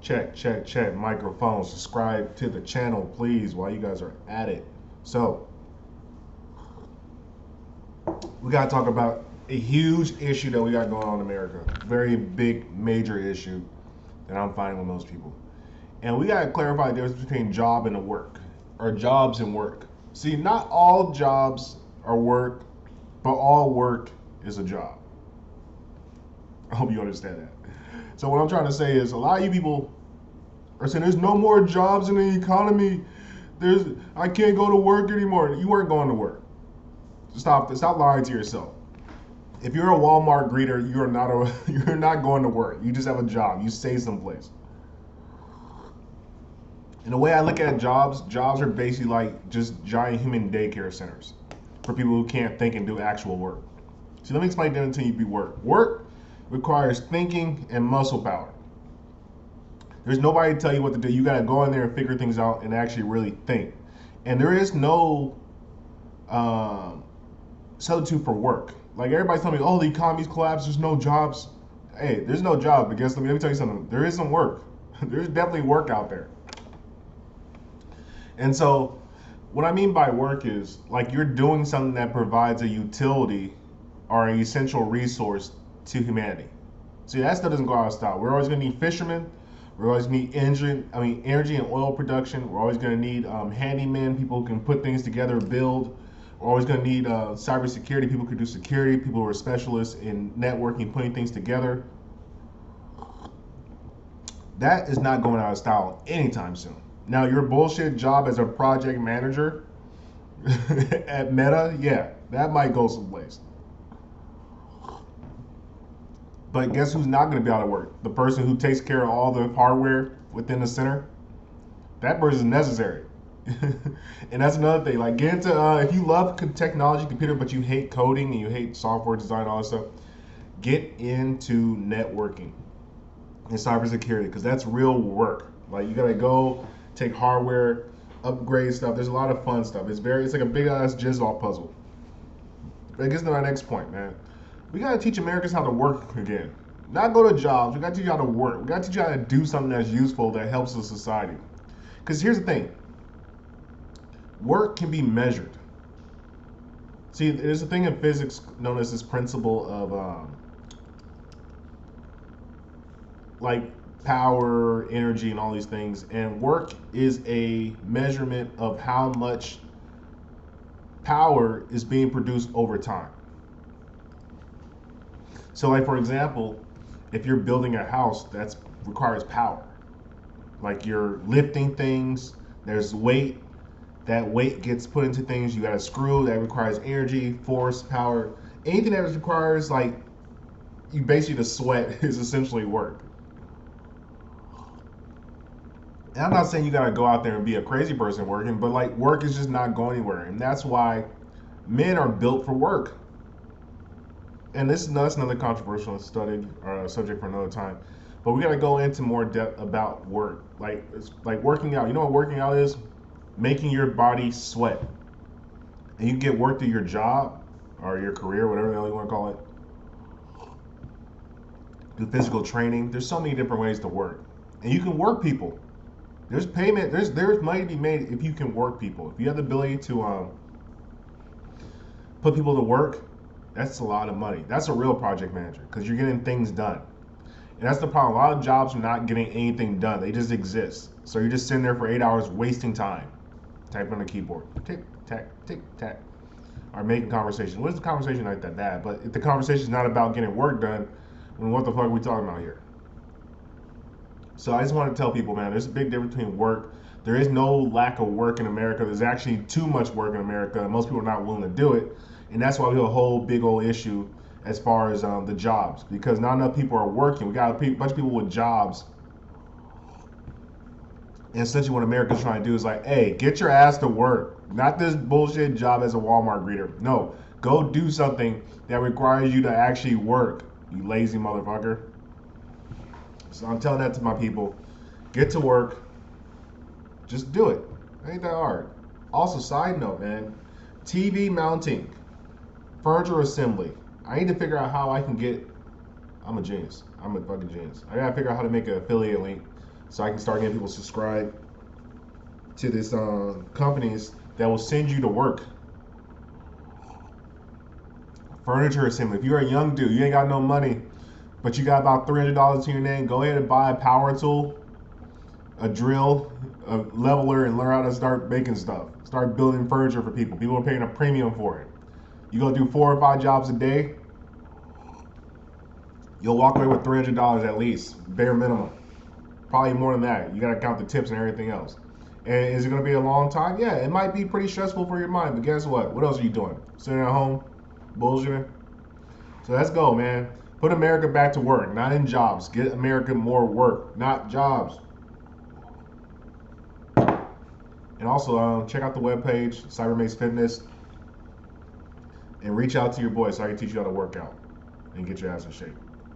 Check, check, check. Microphone. Subscribe to the channel, please, while you guys are at it. So, we got to talk about a huge issue that we got going on in America. Very big, major issue that I'm finding with most people. And we got to clarify the difference between job and work, or jobs and work. See, not all jobs are work, but all work is a job. I hope you understand that. So what I'm trying to say is a lot of you people are saying there's no more jobs in the economy. I can't go to work anymore. You weren't going to work. Stop lying to yourself. If you're a Walmart greeter, you're not going to work. You just have a job. You stay someplace. And the way I look at jobs are basically like just giant human daycare centers for people who can't think and do actual work. So let me explain the difference between work. Work requires thinking and muscle power. There's nobody to tell you what to do. You got to go in there and figure things out and actually really think. And there is no substitute for work. Like everybody's telling me, oh, the economy's collapsed. There's no jobs. Hey, there's no jobs. But let me tell you something. There is some work. There's definitely work out there. And so what I mean by work is like you're doing something that provides a utility or an essential resource to humanity. See, that stuff doesn't go out of style. We're always going to need fishermen. We're always going to need energy and oil production. We're always going to need handymen, people who can put things together, build. We're always going to need cybersecurity, people who can do security, people who are specialists in networking, putting things together. That is not going out of style anytime soon. Now, your bullshit job as a project manager at Meta, yeah, that might go someplace. But guess who's not going to be out of work? The person who takes care of all the hardware within the center. That person is necessary. And that's another thing. Like, get into if you love technology, computer, but you hate coding and you hate software design, all that stuff, get into networking and cybersecurity because that's real work. Like, you gotta go take hardware, upgrade stuff. There's a lot of fun stuff. It's like a big ass jigsaw puzzle. But I guess to my next point, man. We gotta teach Americans how to work again. Not go to jobs. We gotta teach you how to work. We gotta teach you how to do something that's useful that helps the society. Because here's the thing. Work can be measured. See, there's a thing in physics known as this principle of like power, energy, and all these things. And work is a measurement of how much power is being produced over time. So, like for example, if you're building a house, that requires power. Like you're lifting things, there's weight. That weight gets put into things. You got a screw that requires energy, force, power. Anything that requires like you basically the sweat is essentially work. And I'm not saying you gotta go out there and be a crazy person working, but like work is just not going anywhere, and that's why men are built for work. And that's another controversial study or subject for another time. But we gotta go into more depth about work, like it's like working out. You know what working out is? Making your body sweat, and you get work through your job or your career, whatever the hell you want to call it. Do physical training. There's so many different ways to work, and you can work people. There's payment. There's money to be made if you can work people. If you have the ability to put people to work, that's a lot of money. That's a real project manager because you're getting things done. And that's the problem. A lot of jobs are not getting anything done. They just exist. So you're just sitting there for 8 hours wasting time. Typing on the keyboard. Tick, tack, tick, tack. Or making conversation. What is the conversation like that bad? But if the conversation is not about getting work done, then what the fuck are we talking about here? So I just want to tell people, man, there's a big difference between work. There is no lack of work in America. There's actually too much work in America, and most people are not willing to do it. And that's why we have a whole big old issue as far as the jobs, because not enough people are working. We got a bunch of people with jobs. And essentially what America's trying to do is like, hey, get your ass to work. Not this bullshit job as a Walmart greeter. No, go do something that requires you to actually work, you lazy motherfucker. So I'm telling that to my people. Get to work. Just do it. It ain't that hard. Also, side note, man, TV mounting, furniture assembly. I need to figure out how I can get, I'm a genius. I'm a fucking genius. I gotta figure out how to make an affiliate link so I can start getting people subscribed to this companies that will send you to work. Furniture assembly. If you're a young dude, you ain't got no money, but you got about $300 to your name, go ahead and buy a power tool, a drill, a leveler, and learn how to start making stuff. Start building furniture for people. People are paying a premium for it. You go do 4 or 5 jobs a day, you'll walk away with $300 at least, bare minimum. Probably more than that. You gotta count the tips and everything else. And is it gonna be a long time? Yeah, it might be pretty stressful for your mind, but guess what? What else are you doing? Sitting at home, bullshitting? So let's go, man. Put America back to work, not in jobs. Get America more work, not jobs. And also, check out the webpage, Cybermates Fitness, and reach out to your boy so I can teach you how to work out and get your ass in shape.